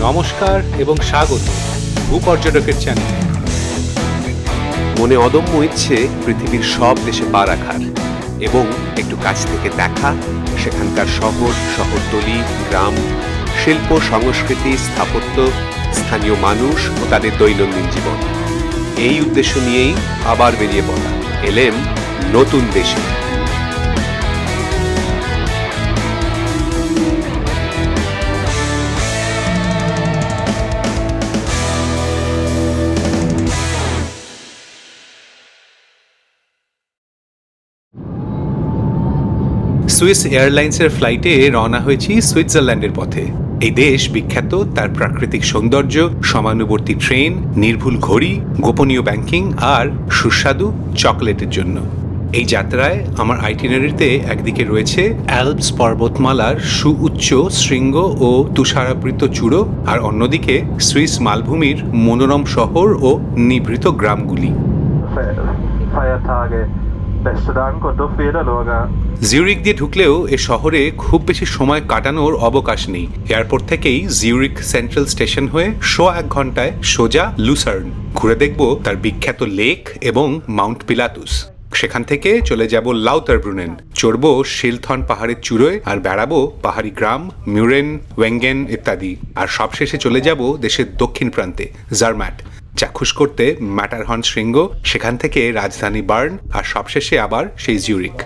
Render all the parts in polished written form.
নমস্কার এবং স্বাগত ভূপর্যটকের চ্যানেলে। মনে অদম্য ইচ্ছে পৃথিবীর সব দেশে পা রাখার এবং একটু কাছ থেকে দেখা সেখানকার শহর, শহরতলি, গ্রাম, শিল্প, সংস্কৃতি, স্থাপত্য, স্থানীয় মানুষ ও তাদের দৈনন্দিন জীবন। এই উদ্দেশ্য নিয়েই আবার বেরিয়ে পড়া এলেম নতুন দেশে। সুইস এয়ারলাইন্সের ফ্লাইটে রওনা হয়েছি সুইজারল্যান্ডের পথে। এই দেশ বিখ্যাত তার প্রাকৃতিক সৌন্দর্য, সমানুবর্তী ট্রেন, নির্ভুল ঘড়ি, গোপনীয় ব্যাংকিং আর সুস্বাদু চকলেটের জন্য। এই যাত্রায় আমার আইটিনারিতে একদিকে রয়েছে অ্যালপস পর্বতমালার সুউচ্চ শৃঙ্গ ও তুষারাবৃত চূড়ো, আর অন্যদিকে সুইস মালভূমির মনোরম শহর ও নিভৃত গ্রামগুলি। জিউরিক দিয়ে ঢুকলেও এ শহরে খুব বেশি সময় কাটানোর অবকাশ নেই। এয়ারপোর্ট থেকেই জিউরিক সেন্ট্রাল স্টেশন হয়ে 1 ঘন্টায় সোজা লুসার্ন। ঘুরে দেখব তার বিখ্যাত লেক এবং মাউন্ট পিলাতুস। সেখান থেকে চলে যাব লাউতারব্রুনেন, চড়ব শিলথন পাহাড়ের চূড়োয় আর বেড়াবো পাহাড়ি গ্রাম মিউরেন, ওয়েঙ্গেন ইত্যাদি। আর সবশেষে চলে যাব দেশের দক্ষিণ প্রান্তে জারম্যাট, চাক্ষুষ করতে ম্যাটারহর্ন শৃঙ্গ, সেখান থেকে রাজধানী বার্ন, আর সবশেষে আবার সেই জিউরিক।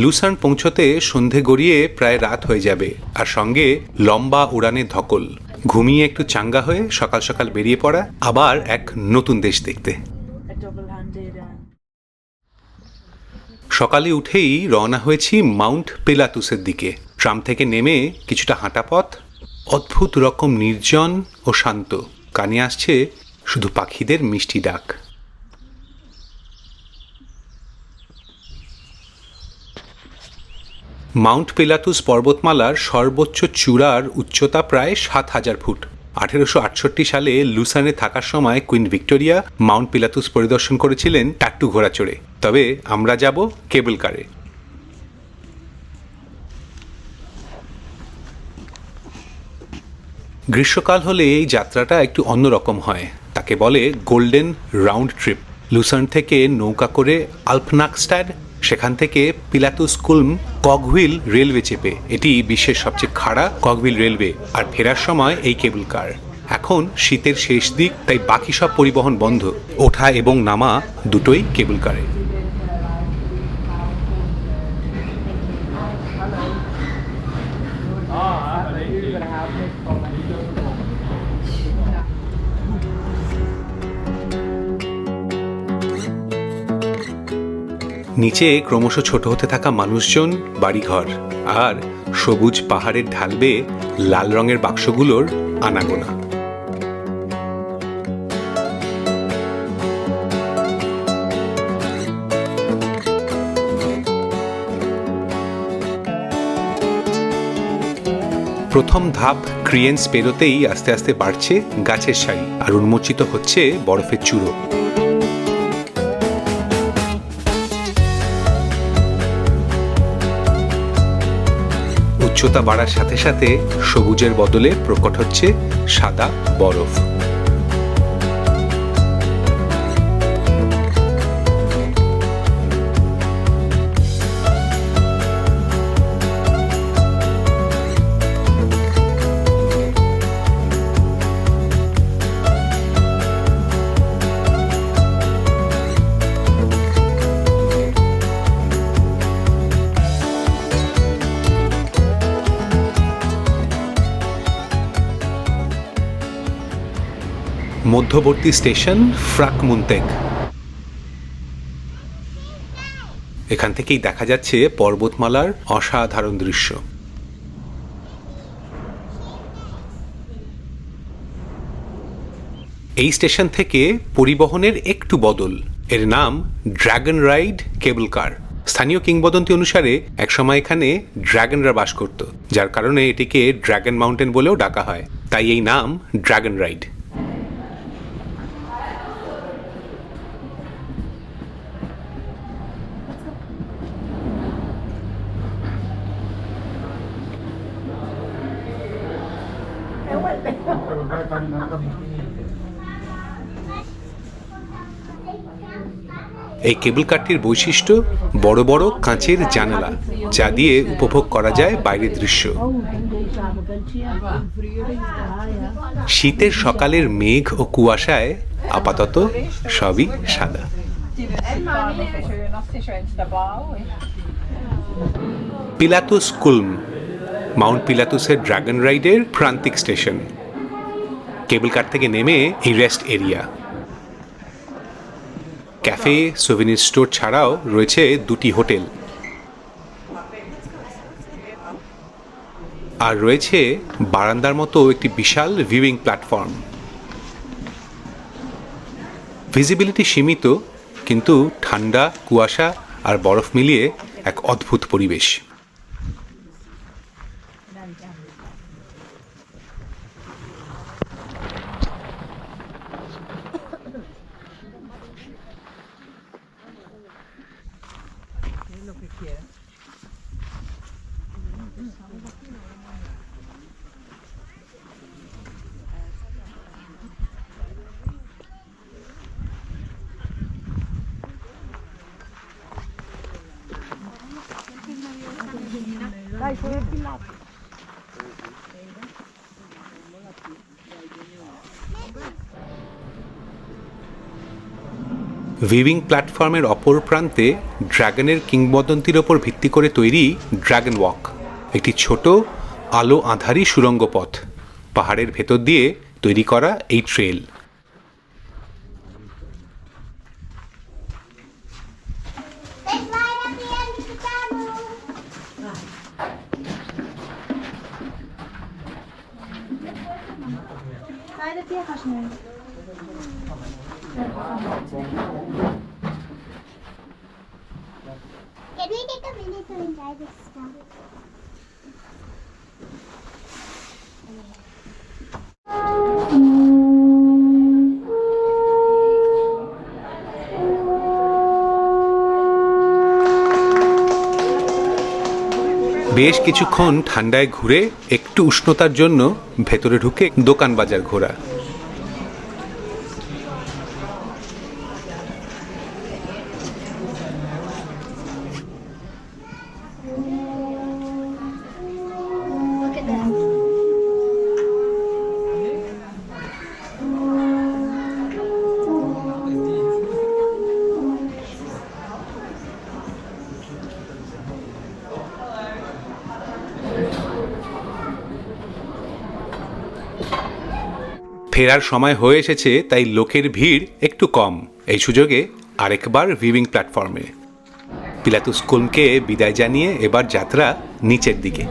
লুসার্ন পৌঁছতে সন্ধে গড়িয়ে প্রায় রাত হয়ে যাবে, আর সঙ্গে লম্বা উড়ানের ধকল। ঘুমিয়ে একটু চাঙ্গা হয়ে সকাল সকাল বেরিয়ে পড়া আবার এক নতুন দেশ দেখতে। সকালে উঠেই রওনা হয়েছি মাউন্ট পিলাতুসের দিকে। ট্রাম থেকে নেমে কিছুটা হাঁটা পথ, অদ্ভুত রকম নির্জন ও শান্ত। কানে আসছে শুধু পাখিদের মিষ্টি ডাক। মাউন্ট পিলাতুস পর্বতমালার সর্বোচ্চ চূড়ার উচ্চতা প্রায় 7,000 ফুট। 1868 সালে লুসার্নে থাকার সময় কুইন ভিক্টোরিয়া মাউন্ট পিলাতুস পরিদর্শন করেছিলেন টাট্টু ঘোড়া চড়ে। তবে আমরা যাব কেবল কারে। গ্রীষ্মকাল হলে এই যাত্রাটা একটু অন্যরকম হয়, তাকে বলে গোল্ডেন রাউন্ড ট্রিপ। লুসার্ন থেকে নৌকা করে আলপনাকস্টাড, সেখান থেকে পিলাতুস কুলম কগহুইল রেলওয়ে চেপে, এটি বিশ্বের সবচেয়ে খাড়া কগহুইল রেলওয়ে, আর ফেরার সময় এই কেবল কার। এখন শীতের শেষ দিক, তাই বাকি সব পরিবহন বন্ধ, ওঠা এবং নামা দুটোই কেবল কারে। নিচে ক্রমশ ছোট হতে থাকা মানুষজন, বাড়িঘর আর সবুজ পাহাড়ের ঢাল বেয়ে লাল রঙের বাক্সগুলোর আনাগোনা। প্রথম ধাপ ক্রিয়েন্স পেরোতেই আস্তে আস্তে বাড়ছে গাছের সারি, আর উন্মোচিত হচ্ছে বরফের চূড়ো। উচ্চতা বাড়ার সাথে সাথে সবুজের বদলে প্রকট হচ্ছে সাদা বরফ। মধ্যবর্তী স্টেশন ফ্রাকমুনতেগ। এখান থেকেই দেখা যাচ্ছে পর্বতমালার অসাধারণ দৃশ্য। এই স্টেশন থেকে পরিবহনের একটু বদল, এর নাম ড্রাগন রাইড কেবল কার। স্থানীয় কিংবদন্তি অনুসারে একসময় এখানে ড্রাগনরা বাস করত, যার কারণে এটিকে ড্রাগন মাউন্টেন বলেও ডাকা হয়, তাই এই নাম ড্রাগন রাইড। এই কেবল কারটির বৈশিষ্ট্য বড় বড় কাঁচের জানালা, যা দিয়ে উপভোগ করা যায় বাইরের দৃশ্য। শীতের সকালের মেঘ ও কুয়াশায় আপাতত সবই সাদা। পিলাতুস কুলম, মাউন্ট পিলাতুসের ড্রাগন রাইডের প্রান্তিক স্টেশন। কেবল কার থেকে নেমে এই rest area, cafe, souvenir store ছাড়াও রয়েছে দুটি হোটেল, আর রয়েছে বারান্দার মতো একটি বিশাল ভিউইং প্ল্যাটফর্ম। ভিজিবিলিটি সীমিত, কিন্তু ঠান্ডা, কুয়াশা আর বরফ মিলিয়ে এক অদ্ভুত পরিবেশ। ভিউইং প্ল্যাটফর্মের অপর প্রান্তে ড্রাগনের কিংবদন্তির ওপর ভিত্তি করে তৈরি ড্রাগন ওয়াক, একটি ছোট আলো আঁধারি সুড়ঙ্গ পথ, পাহাড়ের ভেতর দিয়ে তৈরি করা এই trail. Can we take a minute to enjoy this stuff? বেশ কিছুক্ষণ ঠান্ডায় ঘুরে একটু উষ্ণতার জন্য ভেতরে ঢুকে দোকান বাজার ঘোরা। Look at that. ফেরার সময় হয়ে এসেছে, তাই লোকের ভিড় একটু কম। এই সুযোগে আরেকবার ভিউইং প্ল্যাটফর্মে পিলাতুস কুলমকে বিদায় জানিয়ে এবার যাত্রা নিচের দিকে।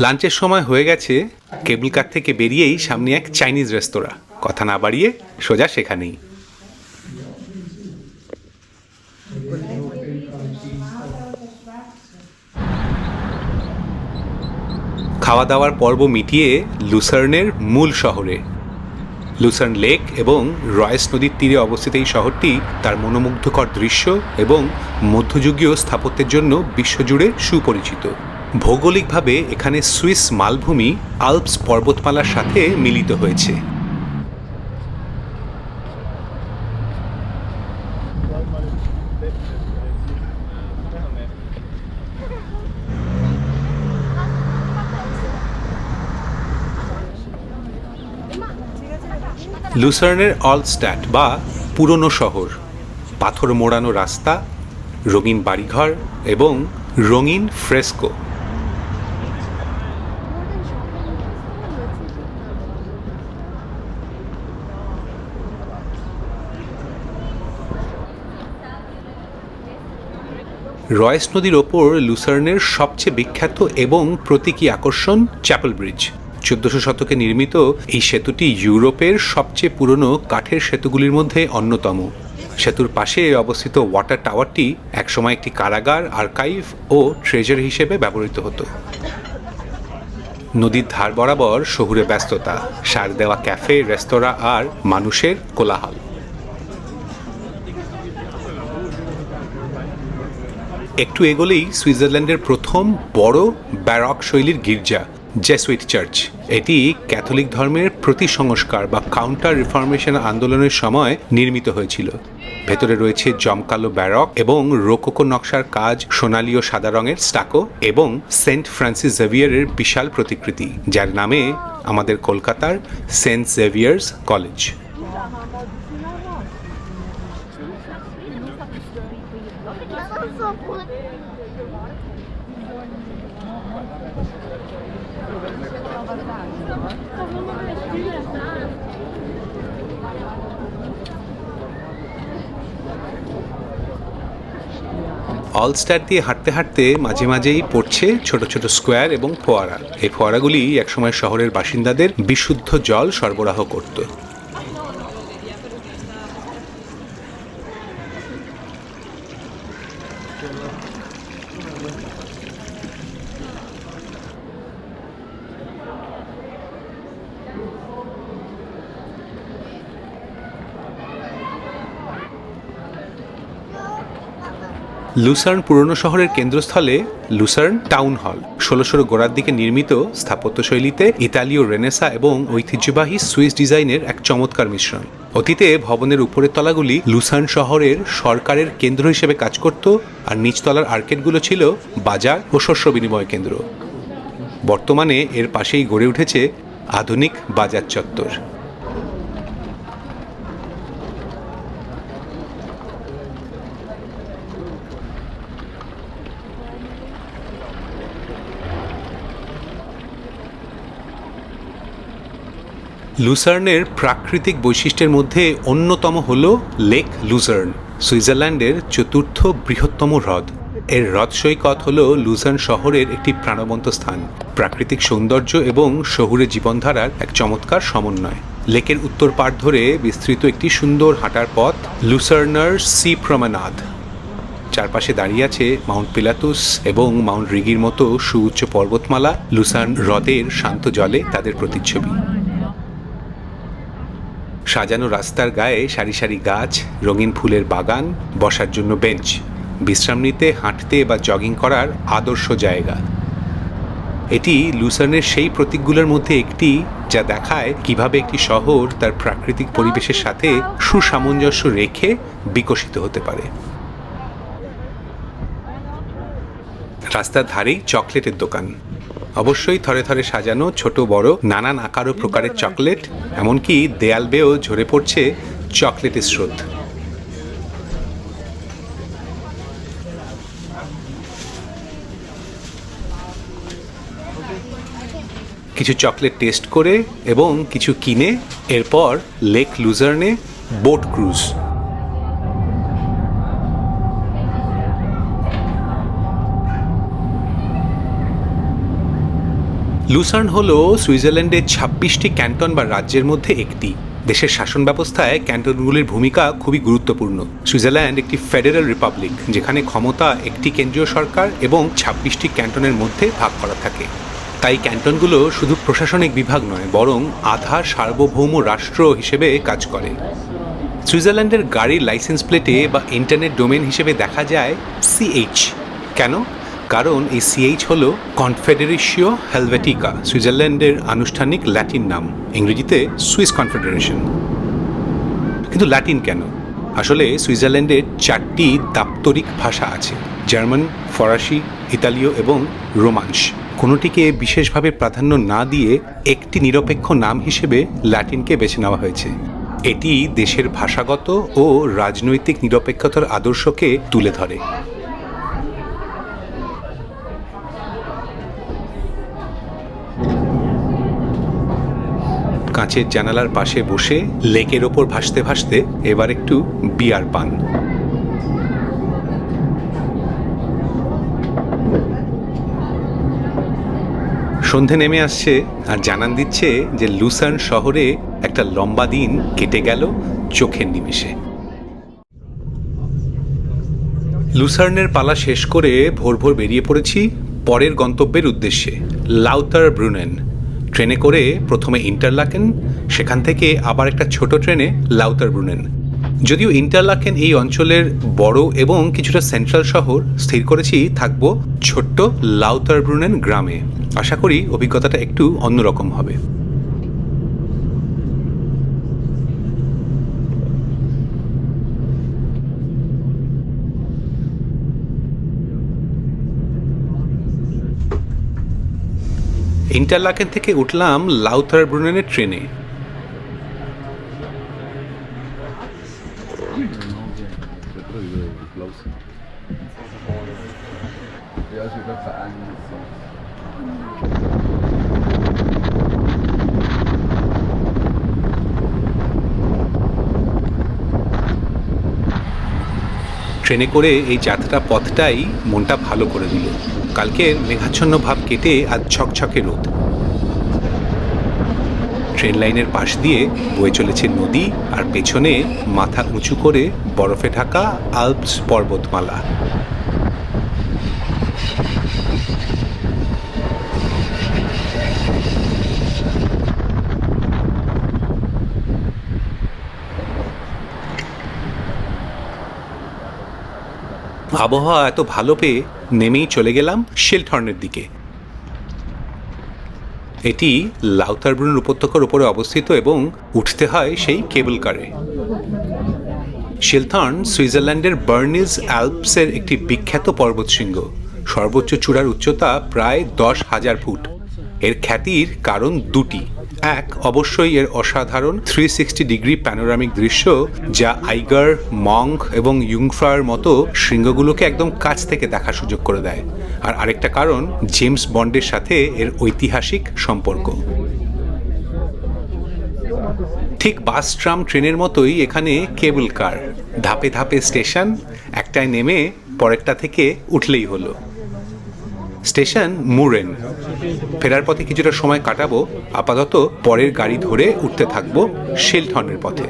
লাঞ্চের সময় হয়ে গেছে। কেবল কার থেকে বেরিয়েই সামনে এক চাইনিজ রেস্তোরাঁ, কথা না বাড়িয়ে সোজা সেখানেই। খাওয়া দাওয়ার পর্ব মিটিয়ে লুসার্নের মূল শহরে, লুসার্ন লেক এবং রয়েস নদীর তীরে অবস্থিত এই শহরটি তার মনোমুগ্ধকর দৃশ্য এবং মধ্যযুগীয় স্থাপত্যের জন্য বিশ্বজুড়ে সুপরিচিত। ভৌগোলিকভাবে এখানে সুইস মালভূমি আল্পস পর্বতমালার সাথে মিলিত হয়েছে। লুসার্নের অলস্ট্যাট বা পুরনো শহর, পাথর মোড়ানো রাস্তা, রঙিন বাড়িঘর এবং রঙিন ফ্রেস্কো। রয়েস নদীর ওপর লুসার্নের সবচেয়ে বিখ্যাত এবং প্রতীকী আকর্ষণ চ্যাপেল ব্রিজ। 1400 শতকে নির্মিত এই সেতুটি ইউরোপের সবচেয়ে পুরনো কাঠের সেতুগুলির মধ্যে অন্যতম। সেতুর পাশে অবস্থিত ওয়াটার টাওয়ারটি একসময় একটি কারাগার, আর্কাইভ ও ট্রেজার হিসেবে ব্যবহৃত হতো। নদীর ধার বরাবর শহুরে ব্যস্ততা, সার দেওয়া ক্যাফে, রেস্তোরাঁ আর মানুষের কোলাহল। একটু এগোলেই সুইজারল্যান্ডের প্রথম বড় ব্যারক শৈলীর গির্জা, জেসুইট চার্চ। এটি ক্যাথলিক ধর্মের প্রতিসংস্কার বা কাউন্টার রিফর্মেশন আন্দোলনের সময় নির্মিত হয়েছিল। ভেতরে রয়েছে জমকালো ব্যারক এবং রোকোকো নকশার কাজ, সোনালী ও সাদা রঙের স্টাকো এবং সেন্ট ফ্রান্সিস জেভিয়ারের বিশাল প্রতিকৃতি, যার নামে আমাদের কলকাতার সেন্ট জেভিয়ার্স কলেজ। অলস্টার দিয়ে হাঁটতে হাঁটতে মাঝে মাঝেই পড়ছে ছোট ছোট স্কোয়ার এবং ফোয়ারা। এই ফোয়ারাগুলি একসময় শহরের বাসিন্দাদের বিশুদ্ধ জল সরবরাহ করত। লুসার্ন পুরনো শহরের কেন্দ্রস্থলে লুসার্ন টাউন হল 1600 গোড়ার দিকে নির্মিত স্থাপত্যশৈলীতে ইতালীয় রেনেসা এবং ঐতিহ্যবাহী সুইস ডিজাইনের এক চমৎকার মিশ্রণ। অতীতে ভবনের উপরের তলাগুলি লুসার্ন শহরের সরকারের কেন্দ্র হিসেবে কাজ করত, আর নিচতলার আর্কেডগুলো ছিল বাজার ও শস্য বিনিময় কেন্দ্র। বর্তমানে এর পাশেই গড়ে উঠেছে আধুনিক বাজার চত্বর। লুসার্নের প্রাকৃতিক বৈশিষ্ট্যের মধ্যে অন্যতম হল লেক লুসার্ন, সুইজারল্যান্ডের চতুর্থ বৃহত্তম হ্রদ। এর হ্রদ সৈকত হল লুসার্ন শহরের একটি প্রাণবন্ত স্থান, প্রাকৃতিক সৌন্দর্য এবং শহুরে জীবনধারার এক চমৎকার সমন্বয়। লেকের উত্তর পাড় ধরে বিস্তৃত একটি সুন্দর হাঁটার পথ, লুসার্নার সি প্রমেনাদ। চারপাশে দাঁড়িয়ে আছে মাউন্ট পিলাতুস এবং মাউন্ট রিগির মতো সুউচ্চ পর্বতমালা, লুসার্ন হ্রদের শান্ত জলে তাদের প্রতিচ্ছবি। সাজানো রাস্তার গায়ে সারি সারি গাছ, রঙিন ফুলের বাগান, বসার জন্য বেঞ্চ, বিশ্রাম নিতে, হাঁটতে বা জগিং করার আদর্শ জায়গা। এটি লুসার্নের সেই প্রতীকগুলোর মধ্যে একটি, যা দেখায় কিভাবে একটি শহর তার প্রাকৃতিক পরিবেশের সাথে সুসামঞ্জস্য রেখে বিকশিত হতে পারে। রাস্তার ধারেই চকলেটের দোকান, অবশ্যই থরে থরে সাজানো ছোট বড় নানান আকার ও প্রকারের চকলেট, এমনকি দেয়াল বেয়েও ঝরে পড়ছে চকলেটের স্রোত। কিছু চকলেট টেস্ট করে এবং কিছু কিনে এরপর লেক লুসার্নে বোট ক্রুজ। লুসার্ন হল সুইজারল্যান্ডের 26টি ক্যান্টন বা রাজ্যের মধ্যে একটি। দেশের শাসন ব্যবস্থায় ক্যান্টনগুলির ভূমিকা খুবই গুরুত্বপূর্ণ। সুইজারল্যান্ড একটি ফেডারেল রিপাবলিক, যেখানে ক্ষমতা একটি কেন্দ্রীয় সরকার এবং 26টি ক্যান্টনের মধ্যে ভাগ করা থাকে। তাই ক্যান্টনগুলো শুধু প্রশাসনিক বিভাগ নয়, বরং আধা সার্বভৌম রাষ্ট্র হিসেবে কাজ করে। সুইজারল্যান্ডের গাড়ির লাইসেন্স প্লেটে বা ইন্টারনেট ডোমেন হিসেবে দেখা যায় CH। কেন? কারণ এই CH হল কনফেডারেশিও হেলভেটিকা, সুইজারল্যান্ডের আনুষ্ঠানিক ল্যাটিন নাম, ইংরেজিতে সুইস কনফেডারেশন। কিন্তু ল্যাটিন কেন? আসলে সুইজারল্যান্ডের 4টি দাপ্তরিক ভাষা আছে, জার্মান, ফরাসি, ইতালীয় এবং রোমাঞ্চ। কোনোটিকে বিশেষভাবে প্রাধান্য না দিয়ে একটি নিরপেক্ষ নাম হিসেবে ল্যাটিনকে বেছে নেওয়া হয়েছে। এটি দেশের ভাষাগত ও রাজনৈতিক নিরপেক্ষতার আদর্শকে তুলে ধরে। কাঁচের জানালার পাশে বসে লেকের ওপর ভাসতে ভাসতে এবার একটু বিয়ার পান। সন্ধে নেমে আসছে আর জানান দিচ্ছে যে লুসার্ন শহরে একটা লম্বা দিন কেটে গেল চোখের নিমেষে। লুসার্নের পালা শেষ করে ভোর ভোর বেরিয়ে পড়েছি পরের গন্তব্যের উদ্দেশ্যে, লাউতার ব্রুনেন। ট্রেনে করে প্রথমে ইন্টারলাকেন, সেখান থেকে আবার একটা ছোট ট্রেনে লাউতার ব্রুনেন। যদিও ইন্টারলাকেন এই অঞ্চলের বড় এবং কিছুটা সেন্ট্রাল শহর, স্থির করেছি থাকবো ছোট্ট লাউতার ব্রুনেন গ্রামে। আশা করি অভিজ্ঞতাটা একটু অন্যরকম হবে। ইন্টারলাকেন থেকে উঠলাম লাউতার ব্রুনেনের ট্রেনে। ট্রেনে করে এই যাত্রা পথটাই মনটা ভালো করে দিল। কালকের মেঘাচ্ছন্ন ভাব কেটে আজ ঝকঝকে রোদ। ট্রেন লাইনের পাশ দিয়ে বয়ে চলেছে নদী, আর পেছনে মাথা উঁচু করে বরফে ঢাকা আল্পস পর্বতমালা। আবহাওয়া এত ভালো পেয়ে নেমেই চলে গেলাম শিলথর্নের দিকে। এটি লাউতার ব্রুনেন উপত্যকার উপরে অবস্থিত এবং উঠতে হয় সেই কেবল কারে। শিলথর্ন সুইজারল্যান্ডের বার্নিজ অ্যালপসের একটি বিখ্যাত পর্বতশৃঙ্গ। সর্বোচ্চ চূড়ার উচ্চতা প্রায় 10,000 ফুট। এর খ্যাতির কারণ দুটি। এক, অবশ্যই এর অসাধারণ 360 ডিগ্রি প্যানোরামিক দৃশ্য, যা আইগার, মঙ্ক এবং ইউংফ্রাওয়ের মতো শৃঙ্গগুলোকে একদম কাছ থেকে দেখার সুযোগ করে দেয়। আর আরেকটা কারণ জেমস বন্ডের সাথে এর ঐতিহাসিক সম্পর্ক। ঠিক বাস, ট্রাম, ট্রেনের মতোই এখানে কেবল কার। ধাপে ধাপে স্টেশন, একটায় নেমে পরেরটা থেকে উঠলেই হলো। স্টেশন মুরেন। ফেরার পথে কিছুটা সময় কাটাবো। আপাতত পরের গাড়ি ধরে উঠতে থাকবো শিলথর্নের পথে।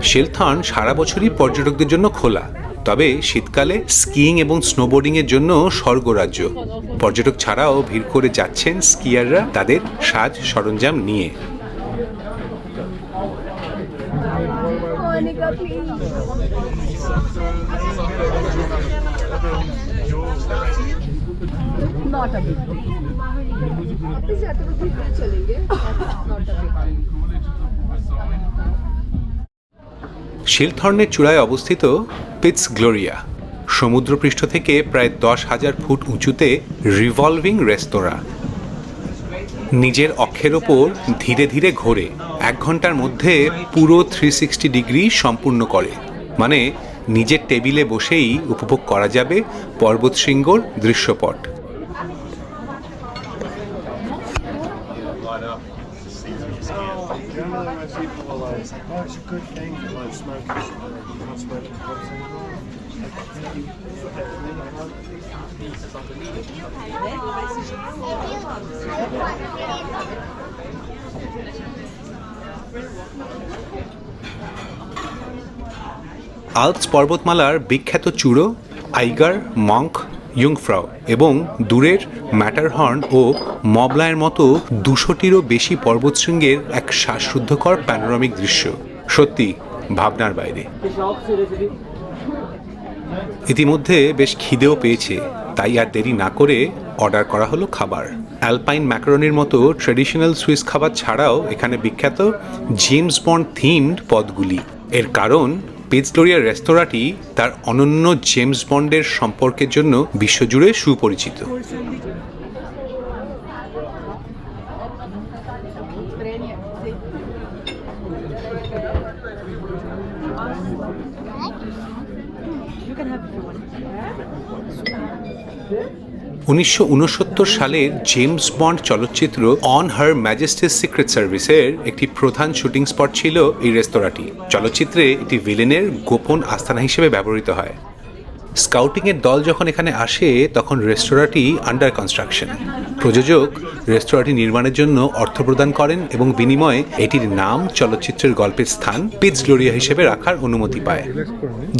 শিলথর্ন সারা বছরই পর্যটকদের জন্য খোলা, তবে শীতকালে স্কিইং এবং স্নোবোর্ডিংয়ের জন্য স্বর্গরাজ্য। পর্যটক ছাড়াও ভিড় করে যাচ্ছেন স্কিয়াররা তাদের সাজ সরঞ্জাম নিয়ে। শিলথর্নের চূড়ায় অবস্থিত পিটস গ্লোরিয়া, সমুদ্রপৃষ্ঠ থেকে প্রায় 10,000 ফুট উঁচুতে রিভলভিং রেস্তোরাঁ। নিজের অক্ষের ওপর ধীরে ধীরে ঘোরে, 1 ঘন্টার মধ্যে পুরো 360 ডিগ্রি সম্পূর্ণ করে। মানে নিজের টেবিলে বসেই উপভোগ করা যাবে পর্বতশৃঙ্গর দৃশ্যপট। আল্পস পর্বতমালার বিখ্যাত চূড়ো আইগার, মঙ্ক, ইউংফ্রাও এবং দূরের ম্যাটারহর্ন ও মবলায়ের মতো 200টিরও বেশি পর্বতশৃঙ্গের এক শ্বাসরুদ্ধকর প্যানোরামিক দৃশ্য। সত্যি ভাবনার বাইরে। ইতিমধ্যে বেশ খিদেও পেয়েছে, তাই আর দেরি না করে অর্ডার করা হলো খাবার। অ্যালপাইন ম্যাকারনির মতো ট্র্যাডিশনাল সুইস খাবার ছাড়াও এখানে বিখ্যাত জেমস বন্ড থিমড পদগুলি। এর কারণ পিটস গ্লোরিয়া রেস্তোরাঁটি তার অনন্য জেমস বন্ডের সম্পর্কের জন্য বিশ্বজুড়ে সুপরিচিত। You can have it if you want. 1969 সালের জেমস বন্ড চলচ্চিত্র অন হার ম্যাজেস্টিস সিক্রেট সার্ভিসের একটি প্রধান শুটিং স্পট ছিল এই রেস্তোরাঁটি। চলচ্চিত্রে একটি ভিলেনের গোপন আস্তানা হিসেবে ব্যবহৃত হয়। স্কাউটিংয়ের দল যখন এখানে আসে তখন রেস্তোরাঁটি আন্ডার কনস্ট্রাকশন। প্রযোজক রেস্তোরাঁটি নির্মাণের জন্য অর্থ প্রদান করেন এবং বিনিময়ে এটির নাম চলচ্চিত্রের গল্পের স্থান পিটস গ্লোরিয়া হিসেবে রাখার অনুমতি পায়।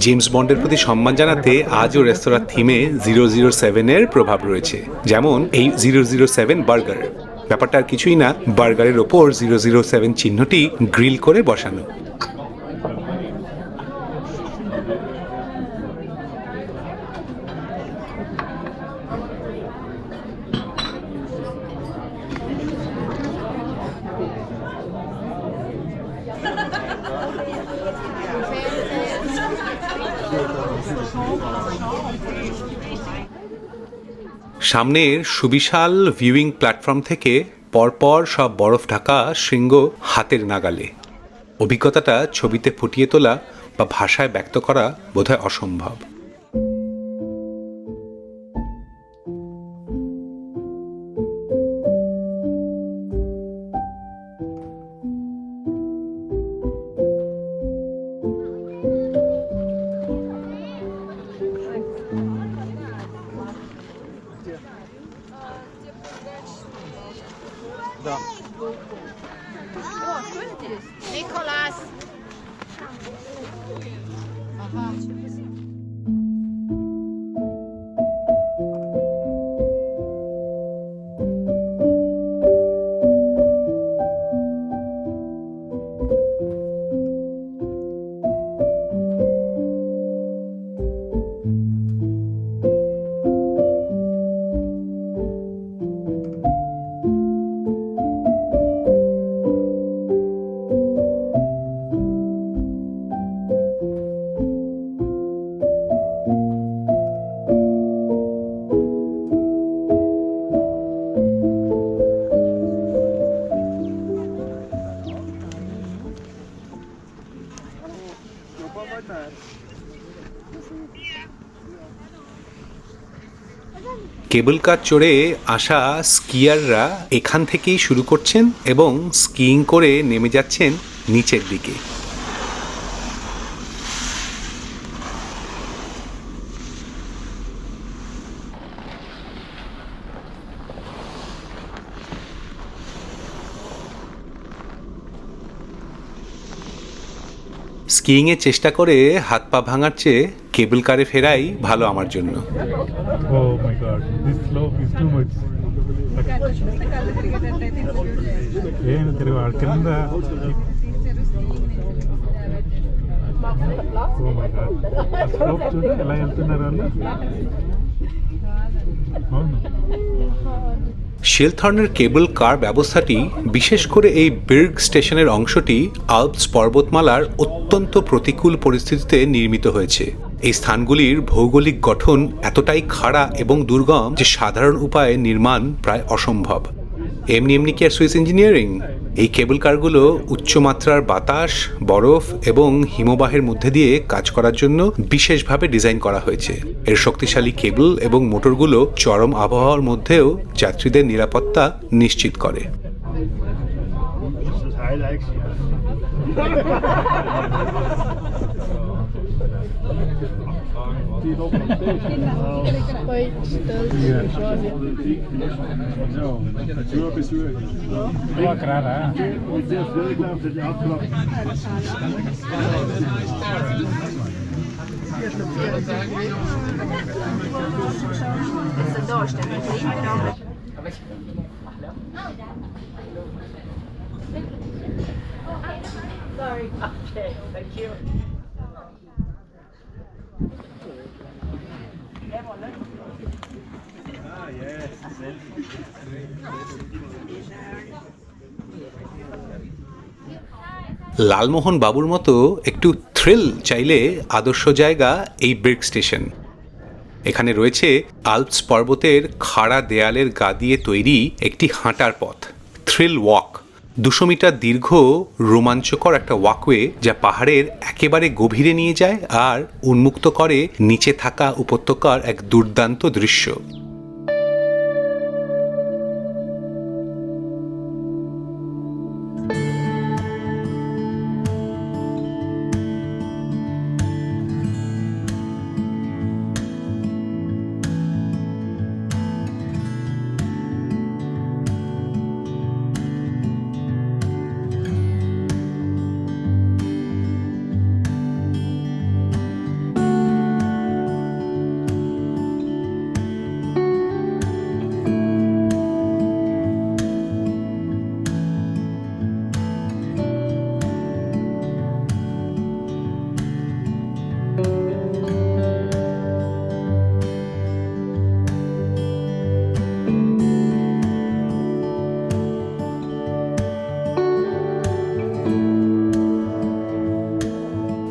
জেমস বন্ডের প্রতি সম্মান জানাতে আজও রেস্তোরাঁর থিমে 007-এর প্রভাব রয়েছে, যেমন এই 007 বার্গার। ব্যাপারটা আর কিছুই না, বার্গারের ওপর 007 চিহ্নটি গ্রিল করে বসানো। সামনের সুবিশাল ভিউইং প্ল্যাটফর্ম থেকে পরপর সব বরফ ঢাকা শৃঙ্গ হাতের নাগালে। অভিজ্ঞতাটা ছবিতে ফুটিয়ে তোলা বা ভাষায় ব্যক্ত করা বোধহয় অসম্ভব। Nicholas. কেবল কার চড়ে আসা স্কিয়াররা এখান থেকেই শুরু করছেন এবং স্কিইং করে নেমে যাচ্ছেন নিচের দিকে। স্কিইংয়ের চেষ্টা করে হাত পা ভাঙার চেয়ে কেবল কারে ফেরাই ভালো আমার জন্য। Oh my god, this slope is too much. ಏನು ತಿರುವು ಅಡ್ಕಲಿಂದ Oh my god, ఆ slope చూడు ఎలా వెళ్తున్నారు వాళ్ళు. అవును শেলথর্নের কেবল কার ব্যবস্থাটি বিশেষ করে এই বির্গ স্টেশনের অংশটি আল্পস পর্বতমালার অত্যন্ত প্রতিকূল পরিস্থিতিতে নির্মিত হয়েছে। এই স্থানগুলির ভৌগোলিক গঠন এতটাই খাড়া এবং দুর্গম যে সাধারণ উপায়ে নির্মাণ প্রায় অসম্ভব। এমনি কি আর সুইস ইঞ্জিনিয়ারিং? এই কেবল কারগুলো উচ্চমাত্রার বাতাস, বরফ এবং হিমবাহের মধ্যে দিয়ে কাজ করার জন্য বিশেষভাবে ডিজাইন করা হয়েছে। এর শক্তিশালী কেবল এবং মোটরগুলো চরম আবহাওয়ার মধ্যেও যাত্রীদের নিরাপত্তা নিশ্চিত করে। লালমোহন বাবুর মতো একটু থ্রিল চাইলে আদর্শ জায়গা এই বির্গ স্টেশন। এখানে রয়েছে আল্পস পর্বতের খাড়া দেয়ালের গা দিয়ে তৈরি একটি হাঁটার পথ, থ্রিল ওয়াক। 200 মিটার দীর্ঘ রোমাঞ্চকর একটা ওয়াকওয়ে যা পাহাড়ের একেবারে গভীরে নিয়ে যায় আর উন্মুক্ত করে নিচে থাকা উপত্যকার এক দুর্দান্ত দৃশ্য।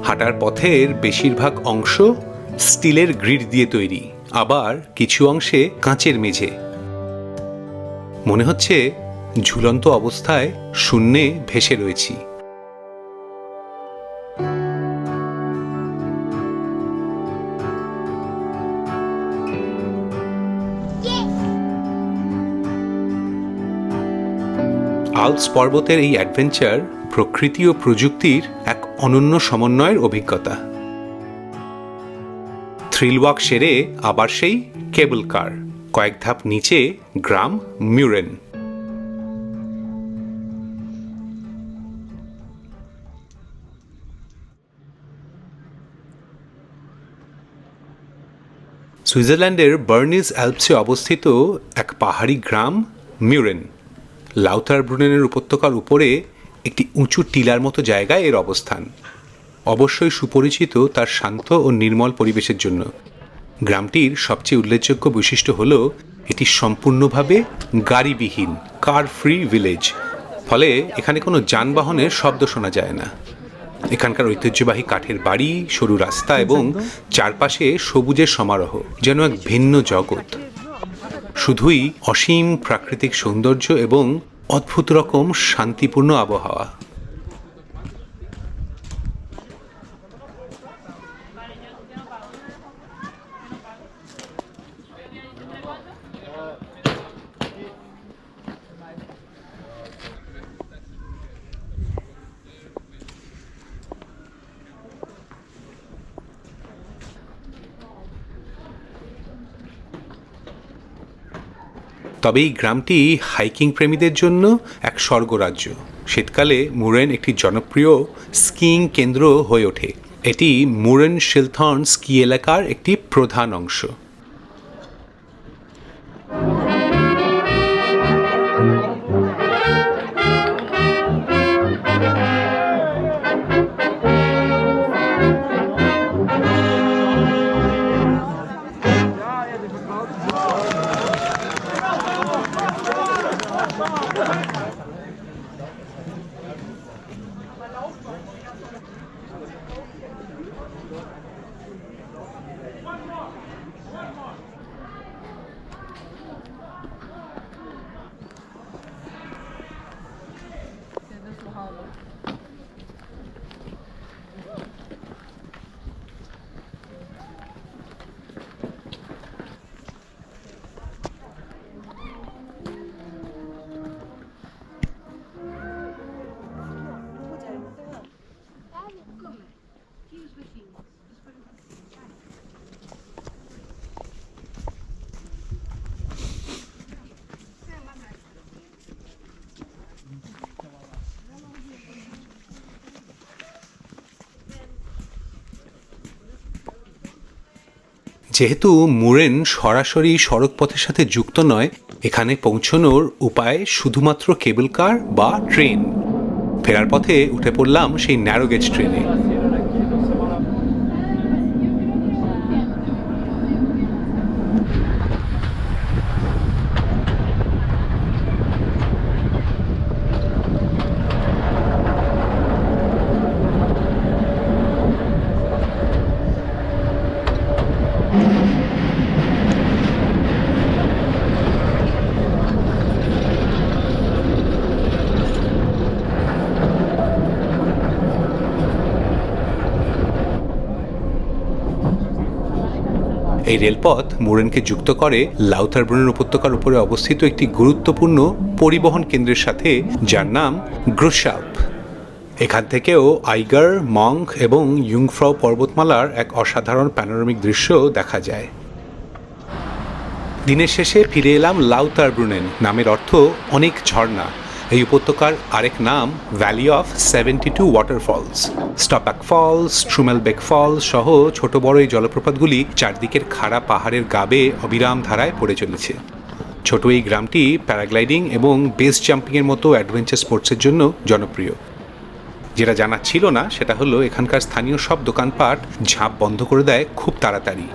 হাঁটার পথের বেশিরভাগ অংশ স্টিলের গ্রিড দিয়ে তৈরি, আবার কিছু অংশে কাঁচের মেঝে। মনে হচ্ছে ঝুলন্ত অবস্থায় শূন্যে ভেসে রয়েছি। আল্পস পর্বতের এই অ্যাডভেঞ্চার প্রকৃতি ও প্রযুক্তির এক অনন্য সমন্বয়ের অভিজ্ঞতা। থ্রিল ওয়াক সেরে আবার সেই কেবল কার, কয়েক ধাপ নিচে গ্রাম মিউরেন। সুইজারল্যান্ডের বার্নিস অ্যালপসে অবস্থিত এক পাহাড়ি গ্রাম মিউরেন। লাউথারব্রুনেনের উপত্যকার উপরে একটি উঁচু টিলার মতো জায়গায় এর অবস্থান। অবশ্যই সুপরিচিত তার শান্ত ও নির্মল পরিবেশের জন্য। গ্রামটির সবচেয়ে উল্লেখযোগ্য বৈশিষ্ট্য হল এটি সম্পূর্ণভাবে গাড়িবিহীন, কার ফ্রি ভিলেজ। ফলে এখানে কোনো যানবাহনের শব্দ শোনা যায় না। এখানকার ঐতিহ্যবাহী কাঠের বাড়ি, সরু রাস্তা এবং চারপাশে সবুজের সমারোহ যেন এক ভিন্ন জগৎ। শুধুই অসীম প্রাকৃতিক সৌন্দর্য এবং অদ্ভুত রকম শান্তিপূর্ণ আবহাওয়া। তবে এই গ্রামটি হাইকিং প্রেমীদের জন্য এক স্বর্গরাজ্য। শীতকালে মুরেন একটি জনপ্রিয় স্কিইং কেন্দ্র হয়ে ওঠে। এটি মুরেন শিলথর্ন স্কি এলাকার একটি প্রধান অংশ। যেহেতু মুরেন সরাসরি সড়কপথের সাথে যুক্ত নয়, এখানে পৌঁছানোর উপায় শুধুমাত্র কেবল কার বা ট্রেন। ফেরার পথে উঠে পড়লাম সেই ন্যারো গেজ ট্রেনে। এই রেলপথ মুরেনকে যুক্ত করে লাউথারব্রুনের উপত্যকার উপরে অবস্থিত একটি গুরুত্বপূর্ণ পরিবহন কেন্দ্রের সাথে, যার নাম গ্রুশাল্প। এখান থেকেও আইগার, মঙ্ক এবং ইয়ুংফ্রাউ পর্বতমালার এক অসাধারণ প্যানোরামিক দৃশ্য দেখা যায়। দিনের শেষে ফিরে এলাম লাউথারব্রুনেন, নামের অর্থ অনেক ঝর্ণা। এই উপত্যকার আরেক নাম valley of 72 waterfalls. Staubbach falls, Trummelbach falls সহ ছোট বড় এই জলপ্রপাতগুলি চারদিকের খাড়া পাহাড়ের গাবে অবিরাম ধারায় পড়ে চলেছে। ছোট এই গ্রামটি প্যারাগ্লাইডিং এবং বেস জাম্পিংয়ের মতো অ্যাডভেঞ্চার স্পোর্টসের জন্য জনপ্রিয়। যেটা জানা ছিল না সেটা হলো এখানকার স্থানীয় সব দোকানপাট ঝাঁপ বন্ধ করে দেয় খুব তাড়াতাড়ি,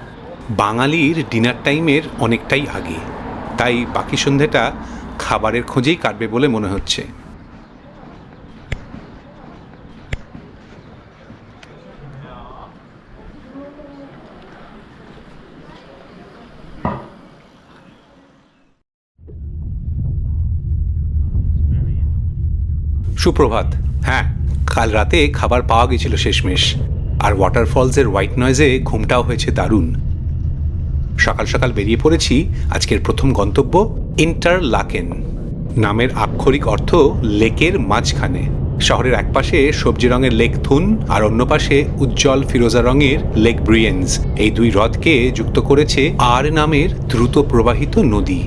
বাঙালির ডিনার টাইমের অনেকটাই আগে। তাই বাকি সন্ধেটা খাবারের খোঁজেই কাটবে বলে মনে হচ্ছে। সুপ্রভাত। হ্যাঁ, কাল রাতে খাবার পাওয়া গেছিল শেষমেশ, আর ওয়াটারফলসের হোয়াইট নয়েজে ঘুমটাও হয়েছে দারুণ। সকাল সকাল বেরিয়ে পড়েছি আজকের প্রথম গন্তব্য ইন্টারলাকেন। নামের আক্ষরিক অর্থ লেকের মাঝখানে। শহরের একপাশে সবজি রঙের লেক থুন আর অন্য পাশে উজ্জ্বল ফিরোজা রঙের লেক ব্রুয়েন্স। এই দুই হ্রদকে যুক্ত করেছে আর নামের দ্রুত প্রবাহিত নদী।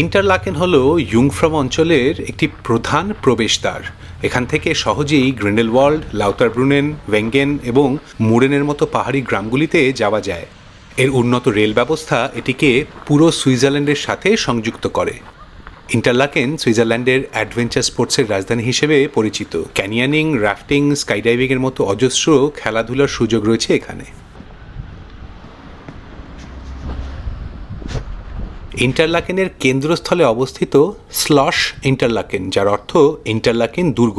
ইন্টারলাকেন হল ইয়ুংফ্রাউ অঞ্চলের একটি প্রধান প্রবেশদ্বার। এখান থেকে সহজেই গ্রিন্ডেলওয়াল্ড, লাউথারব্রুনেন, ভেঙ্গেন এবং মুরেনের মতো পাহাড়ি গ্রামগুলিতে যাওয়া যায়। এর উন্নত রেল ব্যবস্থা এটিকে পুরো সুইজারল্যান্ডের সাথে সংযুক্ত করে। ইন্টারলাকেন সুইজারল্যান্ডের অ্যাডভেঞ্চার স্পোর্টসের রাজধানী হিসেবে পরিচিত। ক্যানিয়নিং, রাফটিং, স্কাইডাইভিংয়ের মতো অজস্র খেলাধুলার সুযোগ রয়েছে এখানে। ইন্টারলাকেনের কেন্দ্রস্থলে অবস্থিত স্লশ ইন্টারলাকেন, যার অর্থ ইন্টারলাকেন দুর্গ।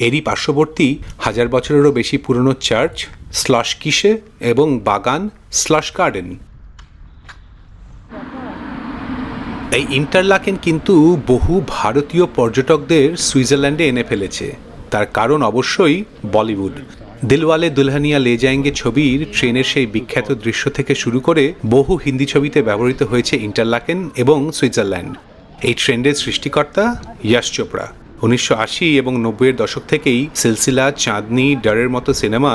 এরই পার্শ্ববর্তী 1000 বছরেরও বেশি পুরনো চার্চ স্লশ কিসে এবং বাগান স্লশ গার্ডেন। এই ইন্টারলাকেন কিন্তু বহু ভারতীয় পর্যটকদের সুইজারল্যান্ডে এনে ফেলেছে। তার কারণ অবশ্যই বলিউড। দিলওয়ালে দুলহানিয়া লে যায়েঙ্গে ছবির ট্রেনের সেই বিখ্যাত দৃশ্য থেকে শুরু করে বহু হিন্দি ছবিতে ব্যবহৃত হয়েছে ইন্টারলাকেন এবং সুইজারল্যান্ড। এই ট্রেন্ডের সৃষ্টিকর্তা ইয়াশ চোপড়া। 1980 এবং 90-এর দশক থেকেই সিলসিলা, চাঁদনি, ডারের মতো সিনেমা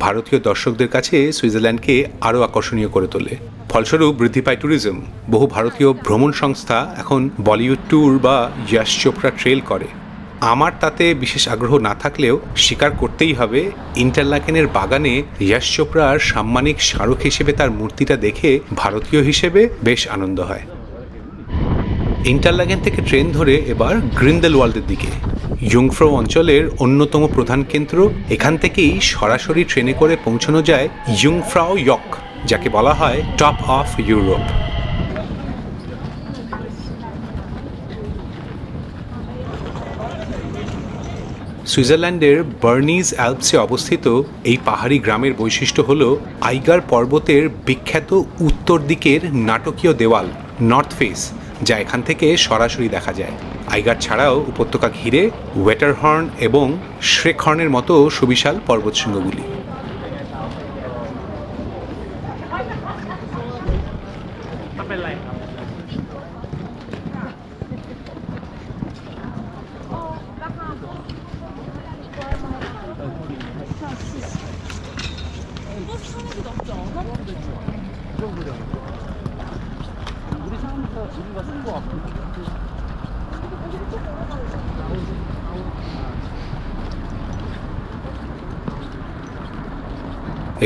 ভারতীয় দর্শকদের কাছে সুইজারল্যান্ডকে আরও আকর্ষণীয় করে তোলে। ফলস্বরূপ বৃদ্ধি পায় ট্যুরিজম। বহু ভারতীয় ভ্রমণ সংস্থা এখন বলিউড ট্যুর বা ইয়াশ চোপড়া ট্রেল করে। আমার তাতে বিশেষ আগ্রহ না থাকলেও স্বীকার করতেই হবে, ইন্টারলাকেনের বাগানে ইয়াশ চোপড়ার সাম্মানিক স্মারক হিসেবে তার মূর্তিটা দেখে ভারতীয় হিসেবে বেশ আনন্দ হয়। ইন্টারলাকেন থেকে ট্রেন ধরে এবার গ্রিন্ডেলওয়াল্ডের দিকে, ইয়ুংফ্রাউ অঞ্চলের অন্যতম প্রধান কেন্দ্র। এখান থেকেই সরাসরি ট্রেনে করে পৌঁছানো যায় ইয়ুংফ্রাউ ইয়ক, যাকে বলা হয় টপ অফ ইউরোপ। সুইজারল্যান্ডের বার্নিজ অ্যালপসে অবস্থিত এই পাহাড়ি গ্রামের বৈশিষ্ট্য হল আইগার পর্বতের বিখ্যাত উত্তর দিকের নাটকীয় দেওয়াল নর্থ ফেস, যা এখান থেকে সরাসরি দেখা যায়। আইগার ছাড়াও উপত্যকা ঘিরে ওয়েটারহর্ন এবং শ্রেকহর্নের মতো সুবিশাল পর্বতশৃঙ্গগুলি।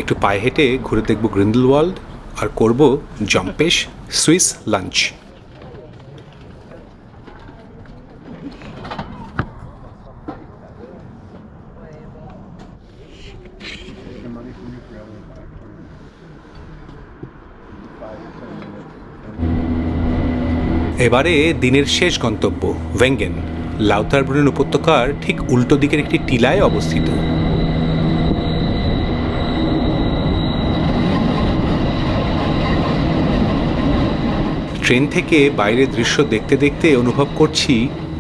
একটু পায়ে হেঁটে ঘুরে দেখব গ্রিন্ডেলওয়াল্ড আর করব জম্পেশ সুইস লাঞ্চ। এবারে দিনের শেষ গন্তব্য ভেঙ্গেন, লাউথারব্রুনেন উপত্যকার ঠিক উল্টো দিকের একটি টিলায় অবস্থিত। ট্রেন থেকে বাইরের দৃশ্য দেখতে দেখতে অনুভব করছি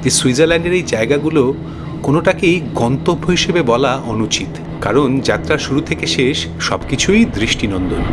যে সুইজারল্যান্ডের এই জায়গাগুলো কোনোটাকেই গন্তব্য হিসেবে বলা অনুচিত, কারণ যাত্রা শুরু থেকে শেষ সবকিছুই দৃষ্টিনন্দন।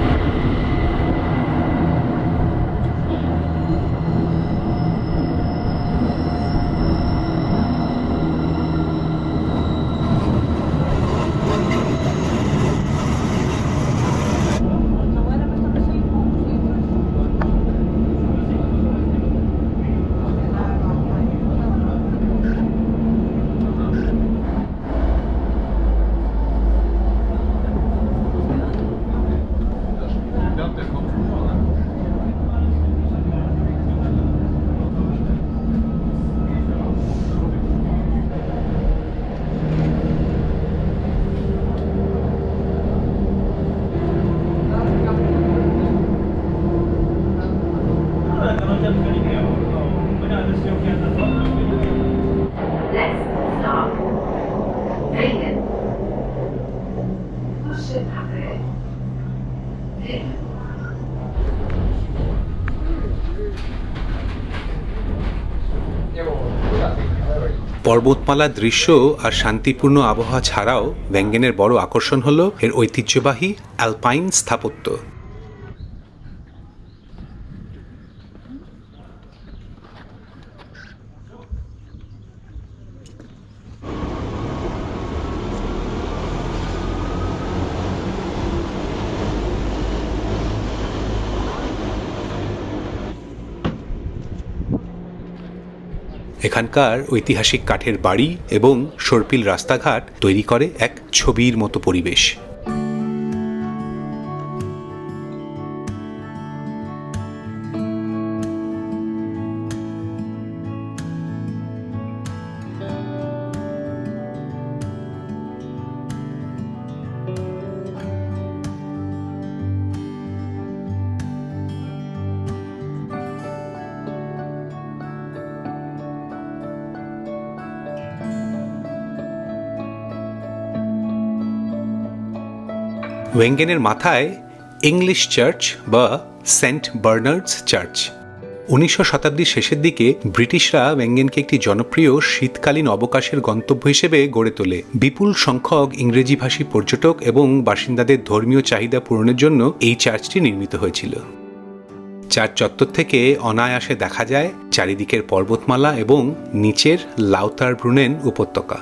পর্বতমালার দৃশ্য আর শান্তিপূর্ণ আবহাওয়া ছাড়াও ভেঙ্গেনের বড় আকর্ষণ হল এর ঐতিহ্যবাহী অ্যালপাইন স্থাপত্য। এখানকার ঐতিহাসিক কাঠের বাড়ি এবং সর্পিল রাস্তাঘাট তৈরি করে এক ছবির মতো পরিবেশ। ওয়েঙ্গেনের মাথায় ইংলিশ চার্চ বা সেন্ট বার্নার্ডস চার্চ। 19শো শতাব্দীর শেষের দিকে ব্রিটিশরা ওয়েঙ্গেনকে একটি জনপ্রিয় শীতকালীন অবকাশের গন্তব্য হিসেবে গড়ে তোলে। বিপুল সংখ্যক ইংরেজিভাষী পর্যটক এবং বাসিন্দাদের ধর্মীয় চাহিদা পূরণের জন্য এই চার্চটি নির্মিত হয়েছিল। চার্চ চত্বর থেকে অনায়াসে দেখা যায় চারিদিকের পর্বতমালা এবং নিচের লাউতারব্রুনেন উপত্যকা।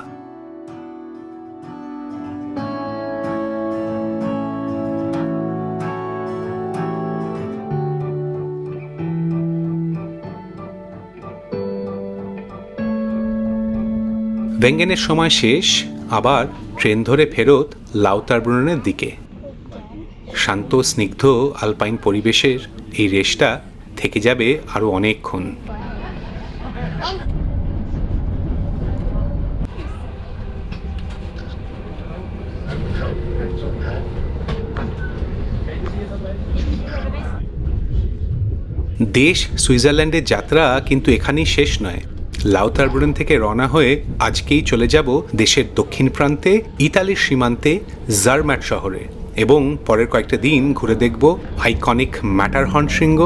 ভেঙ্গেনের সময় শেষ, আবার ট্রেন ধরে ফেরত লাউতারব্রুনেনের দিকে। শান্ত স্নিগ্ধ আলপাইন পরিবেশের এই রেসটা থেকে যাবে আরও অনেকক্ষণ। দেশ সুইজারল্যান্ডের যাত্রা কিন্তু এখানেই শেষ নয়। লাউতারব্রুনেন থেকে রওনা হয়ে আজকেই চলে যাব দেশের দক্ষিণ প্রান্তে ইতালির সীমান্তে জারম্যাট শহরে, এবং পরের কয়েকটা দিন ঘুরে দেখব আইকনিক ম্যাটারহর্ন শৃঙ্গ,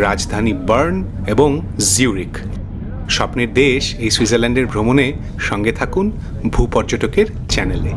রাজধানী বার্ন এবং জিউরিক। স্বপ্নের দেশ এই সুইজারল্যান্ডের ভ্রমণে সঙ্গে থাকুন ভূপর্যটকের চ্যানেলে।